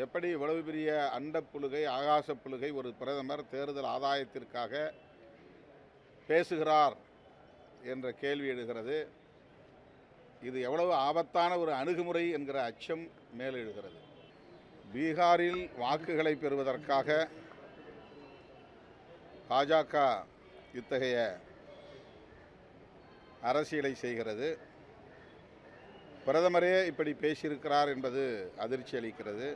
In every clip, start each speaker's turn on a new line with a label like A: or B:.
A: எப்படி இவ்வளவு பெரிய அண்டப்புழுகை ஆகாசப்புழுகை ஒரு பிரதமர் தேர்தல் ஆதாயத்திற்காக பேசுகிறார் என்ற கேள்வி எழுகிறது. இது எவ்வளவு ஆபத்தான ஒரு அணுகுமுறை என்கிற அச்சம் மேலெழுகிறது. பீகாரில் வாக்குகளை பெறுவதற்காக பாஜக இத்தகைய அரசியலை செய்கிறது. பிரதமரே இப்படி பேசியிருக்கிறார் என்பது அதிர்ச்சி அளிக்கிறது.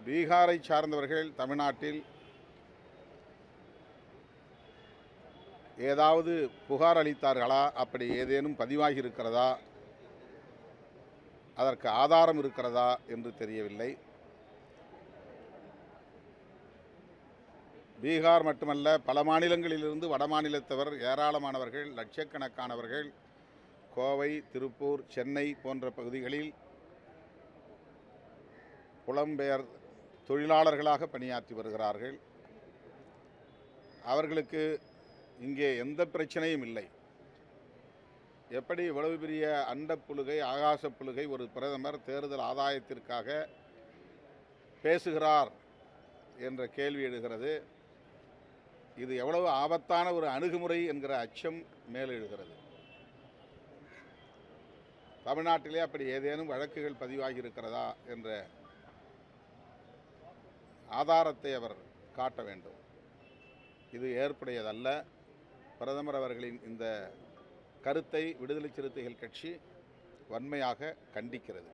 A: பீகாரை சார்ந்தவர்கள் தமிழ்நாட்டில் ஏதாவது புகார் அளித்தார்களா? அப்படி ஏதேனும் பதிவாகி இருக்கிறதா? அதற்கு ஆதாரம் இருக்கிறதா என்று தெரியவில்லை. பீகார் மட்டுமல்ல, பல மாநிலங்களிலிருந்து வட மாநிலத்தவர் ஏராளமானவர்கள், லட்சக்கணக்கானவர்கள் கோவை, திருப்பூர், சென்னை போன்ற பகுதிகளில் புலம்பெயர் தொழிலாளர்களாக பணியாற்றி வருகிறார்கள். அவர்களுக்கு இங்கே எந்த பிரச்சனையும் இல்லை. எப்படி இவ்வளவு பெரிய அண்டப்புழுகை ஆகாசப்புழுகை ஒரு பிரதமர் தேர்தல் ஆதாயத்திற்காக பேசுகிறார் என்ற கேள்வி எழுகிறது. இது எவ்வளவு ஆபத்தான ஒரு அணுகுமுறை என்கிற அச்சம் மேலெழுகிறது. தமிழ்நாட்டிலே அப்படி ஏதேனும் வழக்குகள் பதிவாகி இருக்கிறதா என்ற ஆதாரத்தை அவர் காட்ட வேண்டும். இது ஏற்புடையதல்ல. பிரதமர் அவர்களின் இந்த கருத்தை விடுதலை சிறுத்தைகள் கட்சி வன்மையாக கண்டிக்கிறது.